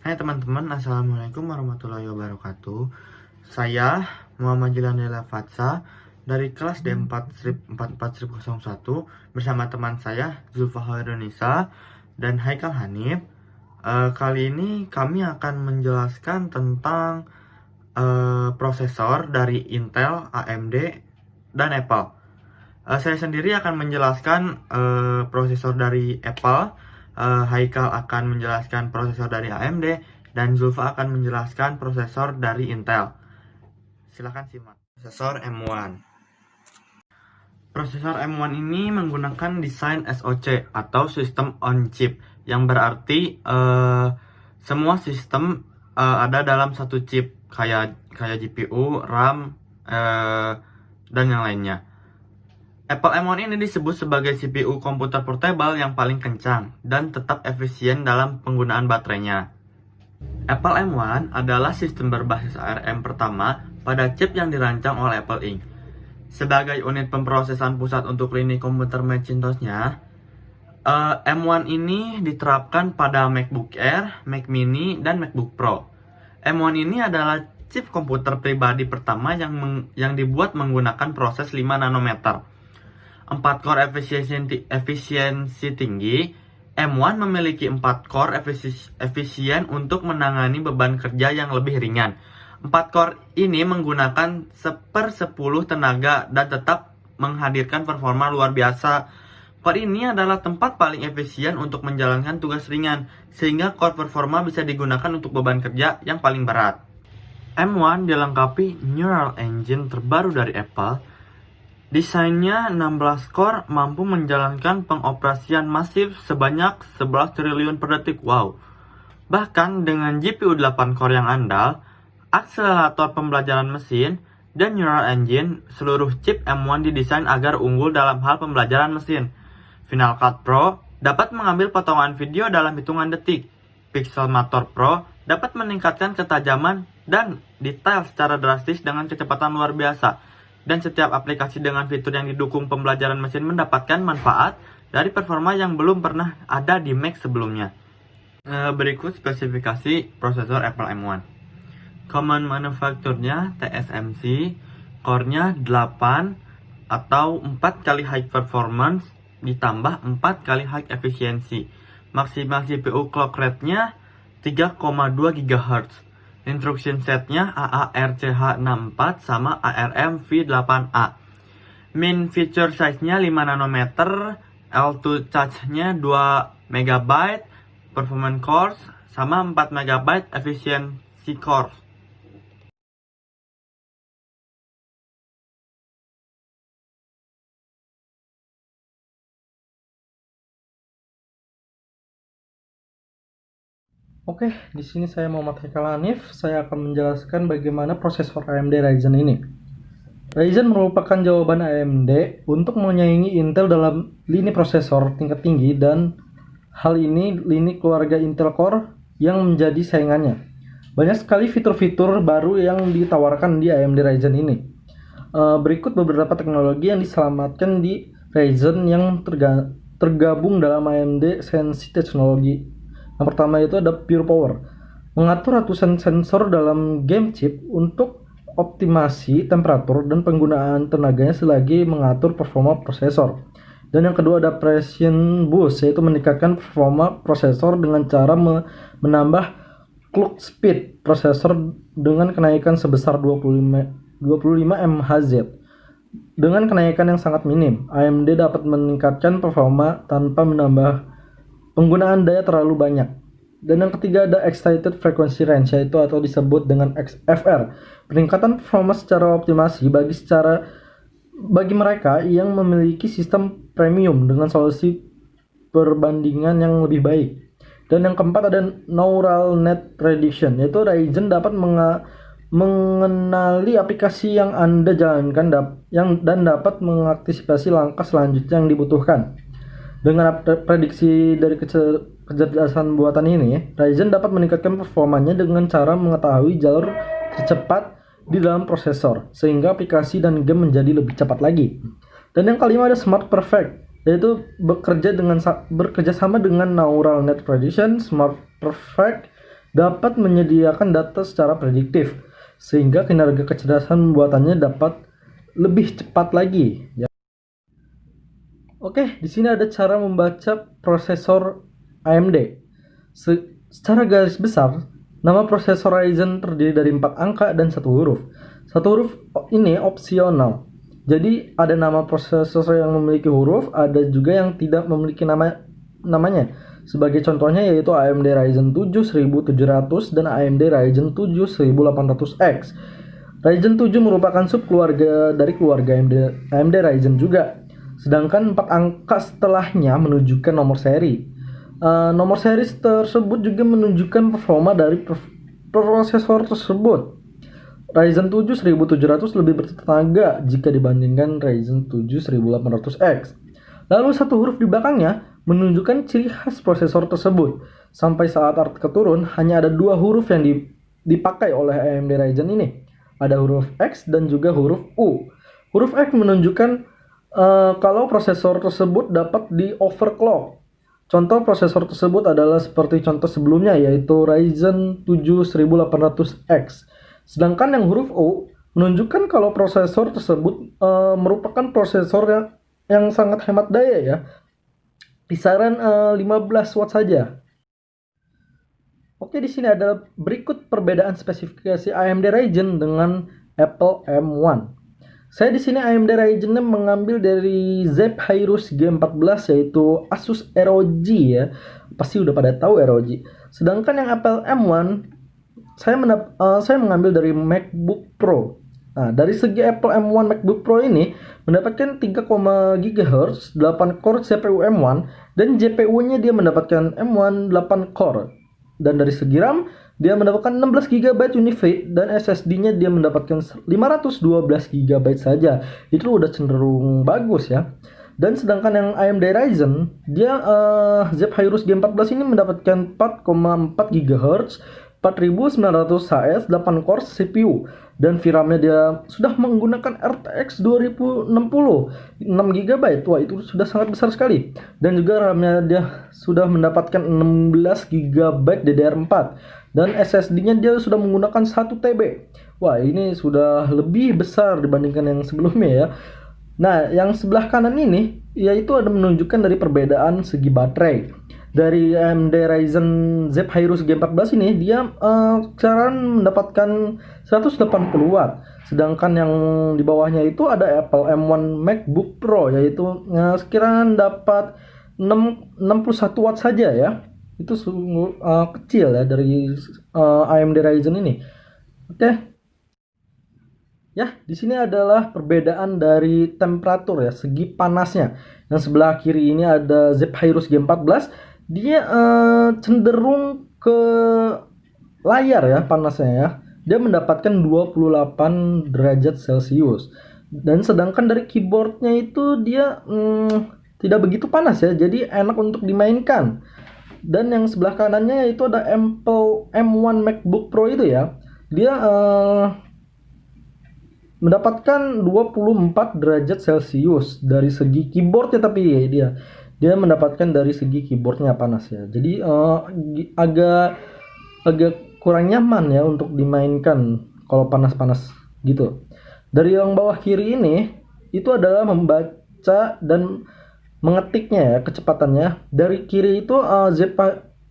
Hai teman-teman, Assalamualaikum warahmatullahi wabarakatuh. Saya Muhammad Jilandela Fatsa dari kelas D4 strip 44-1 bersama teman saya Zulfa Hoironisa dan Haikal Hanif. Kali ini kami akan menjelaskan tentang prosesor dari Intel, AMD, dan Apple. Saya sendiri akan menjelaskan prosesor dari Apple, Haikal akan menjelaskan prosesor dari AMD, dan Zulfa akan menjelaskan prosesor dari Intel. Silahkan simak. Prosesor M1. Prosesor M1 ini menggunakan desain SoC atau System on Chip, yang berarti semua sistem ada dalam satu chip, kayak GPU, RAM, dan yang lainnya. Apple M1 ini disebut sebagai CPU komputer portable yang paling kencang dan tetap efisien dalam penggunaan baterainya. Apple M1 adalah sistem berbasis ARM pertama pada chip yang dirancang oleh Apple Inc. Sebagai unit pemrosesan pusat untuk lini komputer Macintosh-nya, M1 ini diterapkan pada MacBook Air, Mac Mini, dan MacBook Pro. M1 ini adalah chip komputer pribadi pertama yang dibuat menggunakan proses 5 nanometer. 4 core efisiensi tinggi. M1 memiliki 4 core efisien untuk menangani beban kerja yang lebih ringan. 4 core ini menggunakan 1/10 tenaga dan tetap menghadirkan performa luar biasa. Core ini adalah tempat paling efisien untuk menjalankan tugas ringan, sehingga core performa bisa digunakan untuk beban kerja yang paling berat. M1 dilengkapi Neural Engine terbaru dari Apple. Desainnya 16 core mampu menjalankan pengoperasian masif sebanyak 11 triliun per detik. Wow. Bahkan dengan GPU 8 core yang andal, akselerator pembelajaran mesin, dan Neural Engine, seluruh chip M1 didesain agar unggul dalam hal pembelajaran mesin. Final Cut Pro dapat mengambil potongan video dalam hitungan detik. Pixelmator Pro dapat meningkatkan ketajaman dan detail secara drastis dengan kecepatan luar biasa. Dan setiap aplikasi dengan fitur yang didukung pembelajaran mesin mendapatkan manfaat dari performa yang belum pernah ada di Mac sebelumnya. Berikut spesifikasi prosesor Apple M1. Common manufacture-nya TSMC, core-nya 8 atau 4 kali high performance ditambah 4 kali high efficiency. Maksimal CPU clock rate-nya 3,2 GHz. Instruction setnya AARCH64 sama ARM V8A. Min feature size-nya 5 nanometer, L2 charge-nya 2 MB, performance cores sama 4 MB efficiency cores. Oke, di sini saya Muhammad Haikal Hanif. Saya akan menjelaskan bagaimana prosesor AMD Ryzen ini. Ryzen merupakan jawaban AMD untuk menyaingi Intel dalam lini prosesor tingkat tinggi, dan hal ini lini keluarga Intel Core yang menjadi saingannya. Banyak sekali fitur-fitur baru yang ditawarkan di AMD Ryzen ini. Berikut beberapa teknologi yang diselamatkan di Ryzen yang tergabung dalam AMD Sensei Technology. Yang pertama itu ada Pure Power, mengatur ratusan sensor dalam game chip untuk optimasi temperatur dan penggunaan tenaganya selagi mengatur performa prosesor. Dan yang kedua ada Precision Boost, yaitu meningkatkan performa prosesor dengan cara menambah clock speed prosesor dengan kenaikan sebesar 25 MHz. Dengan kenaikan yang sangat minim, AMD dapat meningkatkan performa tanpa menambah penggunaan daya terlalu banyak. Dan yang ketiga ada Excited Frequency Range, yaitu atau disebut dengan XFR, peningkatan performa secara optimasi bagi mereka yang memiliki sistem premium dengan solusi perbandingan yang lebih baik. Dan yang keempat ada Neural Net Prediction, yaitu Ryzen dapat mengenali aplikasi yang Anda jalankan dan dapat mengantisipasi langkah selanjutnya yang dibutuhkan. Dengan prediksi dari kecerdasan buatan ini, Ryzen dapat meningkatkan performanya dengan cara mengetahui jalur tercepat di dalam prosesor, sehingga aplikasi dan game menjadi lebih cepat lagi. Dan yang kelima ada Smart Perfect, yaitu bekerja sama dengan Neural Net Prediction. Smart Perfect dapat menyediakan data secara prediktif, sehingga kinerja kecerdasan buatannya dapat lebih cepat lagi. Ya. Oke, di sini ada cara membaca prosesor AMD. Secara garis besar, nama prosesor Ryzen terdiri dari 4 angka dan 1 huruf. 1 huruf ini opsional. Jadi ada nama prosesor yang memiliki huruf, ada juga yang tidak memiliki namanya. Sebagai contohnya yaitu AMD Ryzen 7 1700 dan AMD Ryzen 7 1800X. Ryzen 7 merupakan subkeluarga dari keluarga AMD Ryzen juga. Sedangkan 4 angka setelahnya menunjukkan nomor seri. Nomor seri tersebut juga menunjukkan performa dari prosesor tersebut. Ryzen 7 1700 lebih bertenaga jika dibandingkan Ryzen 7 1800X. Lalu satu huruf di belakangnya menunjukkan ciri khas prosesor tersebut. Sampai saat artikel turun, hanya ada 2 huruf yang dipakai oleh AMD Ryzen ini. Ada huruf X dan juga huruf U. Huruf X menunjukkan kalau prosesor tersebut dapat di overclock. Contoh prosesor tersebut adalah seperti contoh sebelumnya, yaitu Ryzen 7 1800X. Sedangkan yang huruf O menunjukkan kalau prosesor tersebut merupakan prosesor yang sangat hemat daya ya, kisaran 15 watt saja. Oke, di sini adalah berikut perbedaan spesifikasi AMD Ryzen dengan Apple M1. Saya di sini AMD Ryzen mengambil dari Zephyrus G14 yaitu Asus ROG ya. Pasti udah pada tahu ROG. Sedangkan yang Apple M1 saya mengambil dari MacBook Pro. Nah, dari segi Apple M1 MacBook Pro ini mendapatkan 3, GHz, 8 core CPU M1 dan GPU-nya dia mendapatkan M1 8 core. Dan dari segi RAM dia mendapatkan 16 GB Unified dan SSD-nya dia mendapatkan 512 GB saja. Itu udah cenderung bagus ya. Dan sedangkan yang AMD Ryzen dia Zephyrus G14 ini mendapatkan 4,4 GHz, 4900 HS, 8 core CPU dan VRAM-nya dia sudah menggunakan RTX 2060 6 GB. Wah, itu sudah sangat besar sekali. Dan juga RAM-nya dia sudah mendapatkan 16 GB DDR4 dan SSD-nya dia sudah menggunakan 1 TB. Wah, ini sudah lebih besar dibandingkan yang sebelumnya ya. Nah, yang sebelah kanan ini yaitu ada menunjukkan dari perbedaan segi baterai. Dari AMD Ryzen Zephyrus G14 ini dia sekarang mendapatkan 180 watt. Sedangkan yang di bawahnya itu ada Apple M1 MacBook Pro yaitu sekiranya dapat 61 watt saja ya. Itu sungguh kecil ya dari AMD Ryzen ini. Oke. Ya, di sini adalah perbedaan dari temperatur ya, segi panasnya. Yang sebelah kiri ini ada Zephyrus G14. Dia cenderung ke layar ya panasnya ya. Dia mendapatkan 28 derajat Celcius. Dan sedangkan dari keyboardnya itu dia tidak begitu panas ya. Jadi enak untuk dimainkan. Dan yang sebelah kanannya itu ada Apple M1 MacBook Pro itu ya. Dia mendapatkan 24 derajat Celcius dari segi keyboardnya, tapi ya dia mendapatkan dari segi keyboardnya panas ya. Jadi agak kurang nyaman ya untuk dimainkan kalau panas-panas gitu. Dari yang bawah kiri ini itu adalah membaca dan mengetiknya ya, kecepatannya. Dari kiri itu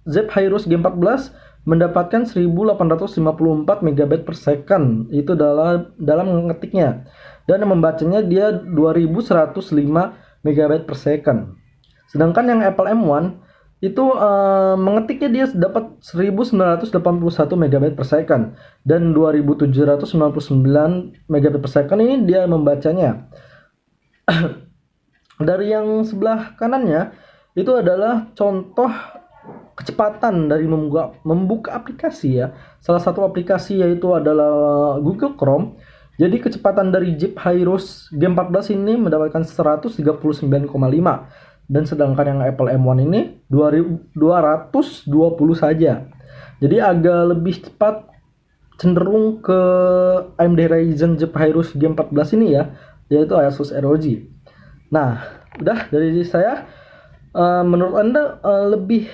Zephyrus G14 mendapatkan 1854 MB per second itu dalam mengetiknya, dan membacanya dia 2105 MB per second. Sedangkan yang Apple M1 itu mengetiknya dia dapat 1981 MB per second dan 2799 MB per second ini dia membacanya. Dari yang sebelah kanannya itu adalah contoh kecepatan dari membuka aplikasi ya. Salah satu aplikasi yaitu adalah Google Chrome. Jadi kecepatan dari Zephyrus G14 ini mendapatkan 139,5 dan sedangkan yang Apple M1 ini 220 saja. Jadi agak lebih cepat, cenderung ke AMD Ryzen Zephyrus G14 ini ya, yaitu Asus ROG. Nah, udah dari saya. Menurut Anda lebih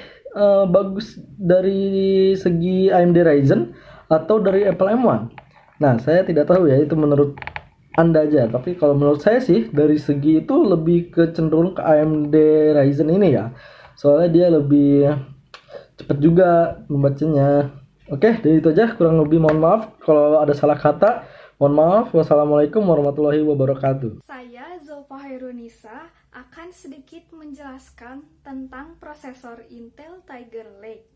bagus dari segi AMD Ryzen atau dari Apple M1? Nah, saya tidak tahu ya, itu menurut Anda aja. Tapi kalau menurut saya sih, dari segi itu lebih ke cenderung ke AMD Ryzen ini ya. Soalnya dia lebih cepat juga membacanya. Oke, dari itu aja. Kurang lebih mohon maaf kalau ada salah kata. Mohon maaf. Wassalamualaikum warahmatullahi wabarakatuh. Saya Zulfa Hairunisa akan sedikit menjelaskan tentang prosesor Intel Tiger Lake.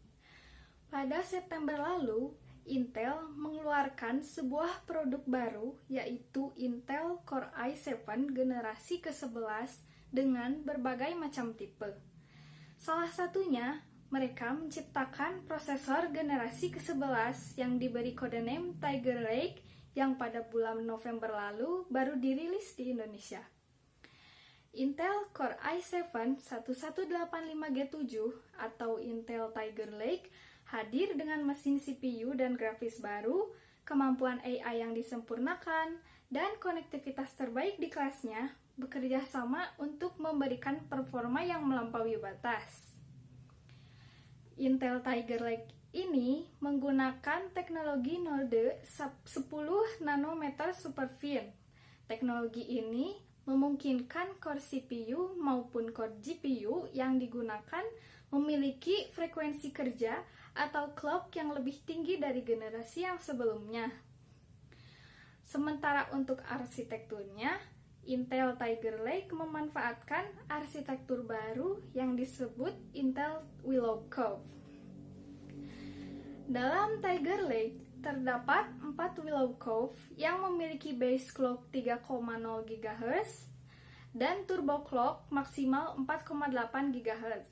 Pada September lalu, Intel mengeluarkan sebuah produk baru yaitu Intel Core i7 generasi ke-11 dengan berbagai macam tipe. Salah satunya, mereka menciptakan prosesor generasi ke-11 yang diberi kode name Tiger Lake yang pada bulan November lalu baru dirilis di Indonesia. Intel Core i7 1185G7 atau Intel Tiger Lake hadir dengan mesin CPU dan grafis baru, kemampuan AI yang disempurnakan, dan konektivitas terbaik di kelasnya, bekerja sama untuk memberikan performa yang melampaui batas. Intel Tiger Lake ini menggunakan teknologi node 10 nanometer superfin. Teknologi ini memungkinkan core CPU maupun core GPU yang digunakan memiliki frekuensi kerja atau clock yang lebih tinggi dari generasi yang sebelumnya. Sementara untuk arsitekturnya, Intel Tiger Lake memanfaatkan arsitektur baru yang disebut Intel Willow Cove. Dalam Tiger Lake terdapat 4 Willow Cove yang memiliki base clock 3,0 GHz dan turbo clock maksimal 4,8 GHz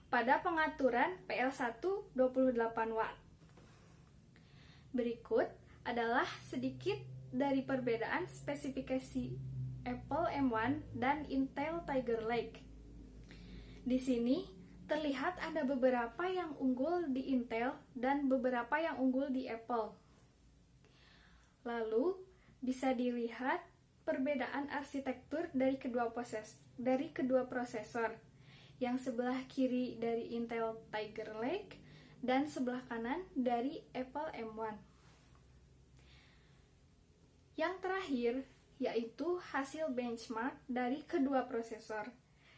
pada pengaturan PL1 28 Watt. Berikut adalah sedikit dari perbedaan spesifikasi Apple M1 dan Intel Tiger Lake. Di sini terlihat ada beberapa yang unggul di Intel dan beberapa yang unggul di Apple. Lalu, bisa dilihat perbedaan arsitektur dari kedua prosesor. Yang sebelah kiri dari Intel Tiger Lake dan sebelah kanan dari Apple M1. Yang terakhir, yaitu hasil benchmark dari kedua prosesor.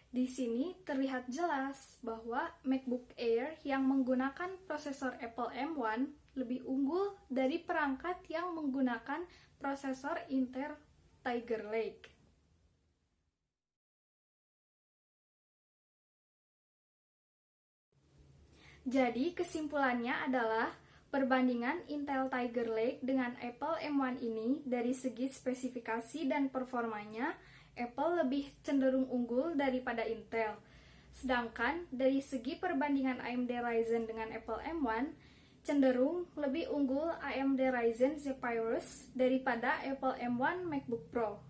Di sini terlihat jelas bahwa MacBook Air yang menggunakan prosesor Apple M1 lebih unggul dari perangkat yang menggunakan prosesor Intel Tiger Lake. Jadi kesimpulannya adalah perbandingan Intel Tiger Lake dengan Apple M1 ini dari segi spesifikasi dan performanya, Apple lebih cenderung unggul daripada Intel. Sedangkan dari segi perbandingan AMD Ryzen dengan Apple M1, cenderung lebih unggul AMD Ryzen Zephyrus daripada Apple M1 MacBook Pro.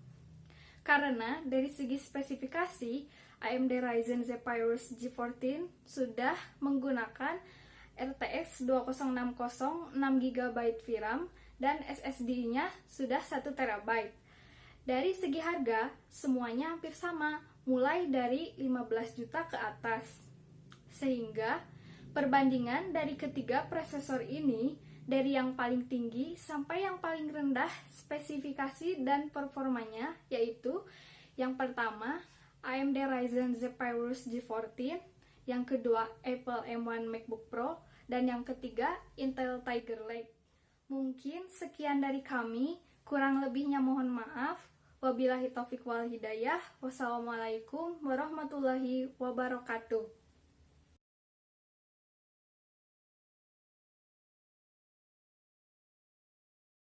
Karena dari segi spesifikasi, AMD Ryzen Zephyrus G14 sudah menggunakan RTX 2060 6GB VRAM dan SSD-nya sudah 1TB. Dari segi harga, semuanya hampir sama, mulai dari 15 juta ke atas. Sehingga, perbandingan dari ketiga prosesor ini, dari yang paling tinggi sampai yang paling rendah spesifikasi dan performanya, yaitu yang pertama, AMD Ryzen Zephyrus G14, yang kedua, Apple M1 MacBook Pro, dan yang ketiga, Intel Tiger Lake. Mungkin sekian dari kami, kurang lebihnya mohon maaf. Wabillahi taufiq wal hidayah. Wassalamualaikum warahmatullahi wabarakatuh.